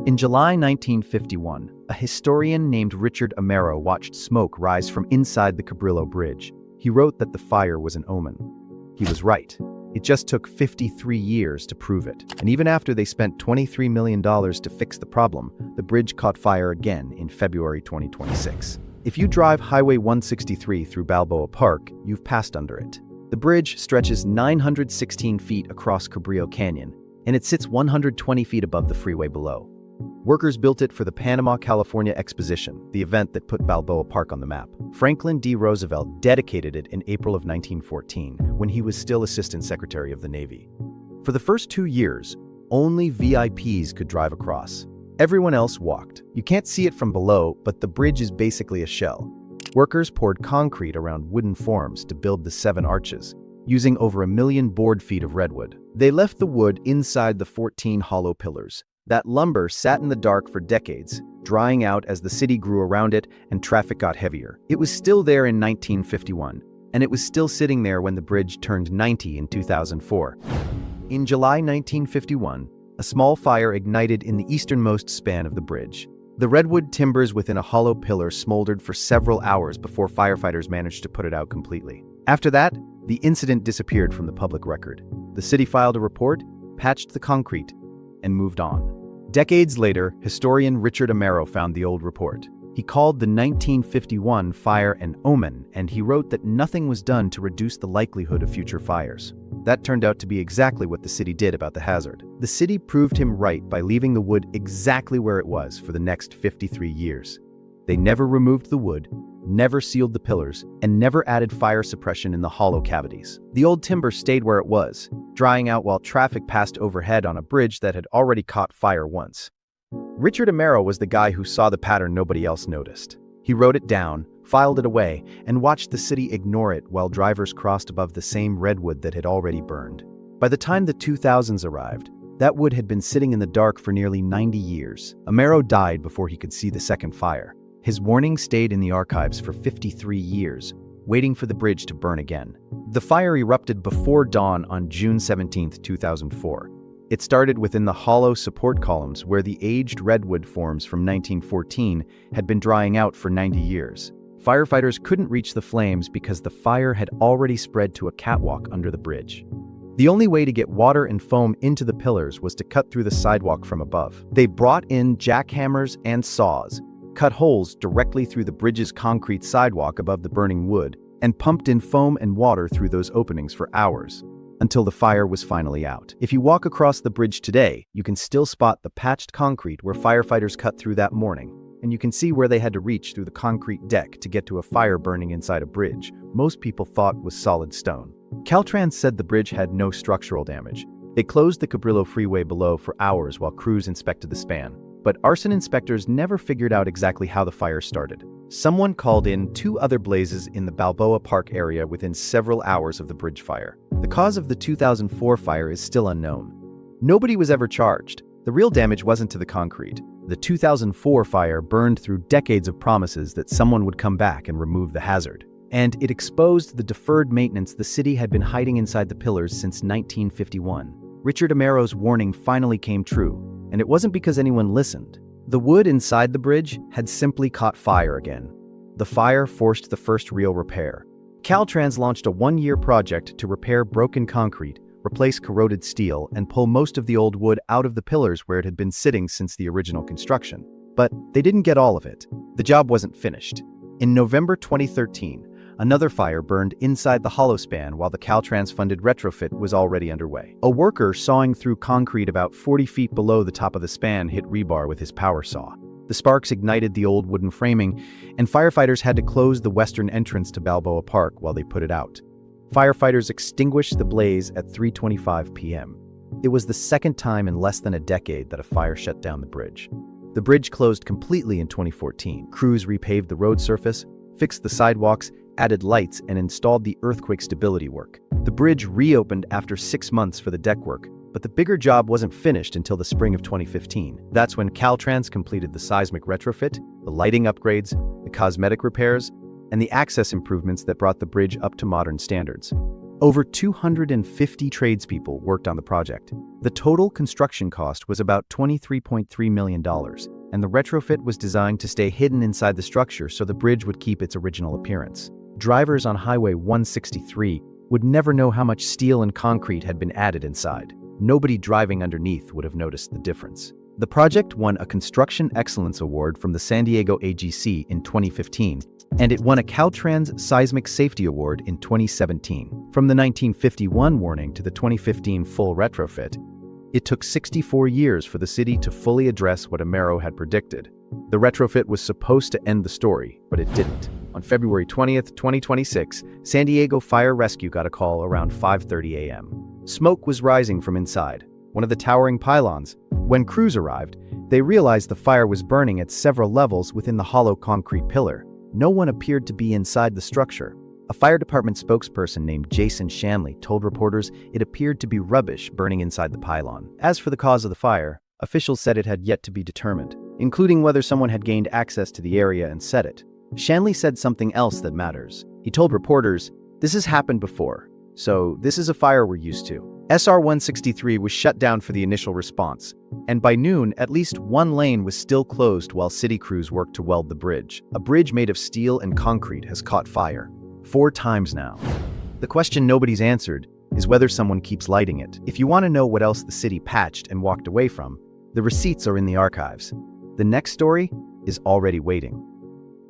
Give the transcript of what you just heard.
In July 1951, a historian named Richard Amero watched smoke rise from inside the Cabrillo Bridge. He wrote that the fire was an omen. He was right. It just took 53 years to prove it. And even after they spent $23 million to fix the problem, the bridge caught fire again in February 2026. If you drive Highway 163 through Balboa Park, you've passed under it. The bridge stretches 916 feet across Cabrillo Canyon, and it sits 120 feet above the freeway below. Workers built it for the Panama, California Exposition, the event that put Balboa Park on the map. Franklin D. Roosevelt dedicated it in April of 1914, when he was still Assistant Secretary of the Navy. For the first 2 years, only VIPs could drive across. Everyone else walked. You can't see it from below, but the bridge is basically a shell. Workers poured concrete around wooden forms to build the 7 arches, using over 1 million board feet of redwood. They left the wood inside the 14 hollow pillars. That lumber sat in the dark for decades, drying out as the city grew around it and traffic got heavier. It was still there in 1951, and it was still sitting there when the bridge turned 90 in 2004. In July 1951, a small fire ignited in the easternmost span of the bridge. The redwood timbers within a hollow pillar smoldered for several hours before firefighters managed to put it out completely. After that, the incident disappeared from the public record. The city filed a report, patched the concrete, and moved on. Decades later, historian Richard Amero found the old report. He called the 1951 fire an omen, and he wrote that nothing was done to reduce the likelihood of future fires. That turned out to be exactly what the city did about the hazard. The city proved him right by leaving the wood exactly where it was for the next 53 years. They never removed the wood, never sealed the pillars, and never added fire suppression in the hollow cavities. The old timber stayed where it was, drying out while traffic passed overhead on a bridge that had already caught fire once. Richard Amero was the guy who saw the pattern nobody else noticed. He wrote it down, filed it away, and watched the city ignore it while drivers crossed above the same redwood that had already burned. By the time the 2000s arrived, that wood had been sitting in the dark for nearly 90 years. Amero died before he could see the second fire. His warning stayed in the archives for 53 years, waiting for the bridge to burn again. The fire erupted before dawn on June 17, 2004. It started within the hollow support columns where the aged redwood forms from 1914 had been drying out for 90 years. Firefighters couldn't reach the flames because the fire had already spread to a catwalk under the bridge. The only way to get water and foam into the pillars was to cut through the sidewalk from above. They brought in jackhammers and saws, cut holes directly through the bridge's concrete sidewalk above the burning wood, and pumped in foam and water through those openings for hours, until the fire was finally out. If you walk across the bridge today, you can still spot the patched concrete where firefighters cut through that morning, and you can see where they had to reach through the concrete deck to get to a fire burning inside a bridge most people thought was solid stone. Caltrans said the bridge had no structural damage. They closed the Cabrillo freeway below for hours while crews inspected the span. But arson inspectors never figured out exactly how the fire started. Someone called in 2 other blazes in the Balboa Park area within several hours of the bridge fire. The cause of the 2004 fire is still unknown. Nobody was ever charged. The real damage wasn't to the concrete. The 2004 fire burned through decades of promises that someone would come back and remove the hazard. And it exposed the deferred maintenance the city had been hiding inside the pillars since 1951. Richard Amero's warning finally came true. And it wasn't because anyone listened. The wood inside the bridge had simply caught fire again. The fire forced the first real repair. Caltrans launched a 1-year project to repair broken concrete, replace corroded steel, and pull most of the old wood out of the pillars where it had been sitting since the original construction. But they didn't get all of it. The job wasn't finished. In November 2013, another fire burned inside the hollow span while the Caltrans-funded retrofit was already underway. A worker sawing through concrete about 40 feet below the top of the span hit rebar with his power saw. The sparks ignited the old wooden framing, and firefighters had to close the western entrance to Balboa Park while they put it out. Firefighters extinguished the blaze at 3:25 p.m. It was the second time in less than a decade that a fire shut down the bridge. The bridge closed completely in 2014. Crews repaved the road surface, fixed the sidewalks, added lights, and installed the earthquake stability work. The bridge reopened after 6 months for the deck work, but the bigger job wasn't finished until the spring of 2015. That's when Caltrans completed the seismic retrofit, the lighting upgrades, the cosmetic repairs, and the access improvements that brought the bridge up to modern standards. Over 250 tradespeople worked on the project. The total construction cost was about $23.3 million, and the retrofit was designed to stay hidden inside the structure so the bridge would keep its original appearance. Drivers on Highway 163 would never know how much steel and concrete had been added inside. Nobody driving underneath would have noticed the difference. The project won a Construction Excellence Award from the San Diego AGC in 2015, and it won a Caltrans Seismic Safety Award in 2017. From the 1951 warning to the 2015 full retrofit, it took 64 years for the city to fully address what Amero had predicted. The retrofit was supposed to end the story, but it didn't. On February 20th, 2026, San Diego Fire Rescue got a call around 5:30 a.m. Smoke was rising from inside, one of the towering pylons. When crews arrived, they realized the fire was burning at several levels within the hollow concrete pillar. No one appeared to be inside the structure. A fire department spokesperson named Jason Shanley told reporters it appeared to be rubbish burning inside the pylon. As for the cause of the fire, officials said it had yet to be determined, including whether someone had gained access to the area and set it. Shanley said something else that matters. He told reporters, "This has happened before, so this is a fire we're used to." SR 163 was shut down for the initial response, and by noon, at least one lane was still closed while city crews worked to weld the bridge. A bridge made of steel and concrete has caught fire 4 times now. The question nobody's answered is whether someone keeps lighting it. If you want to know what else the city patched and walked away from, the receipts are in the archives. The next story is already waiting.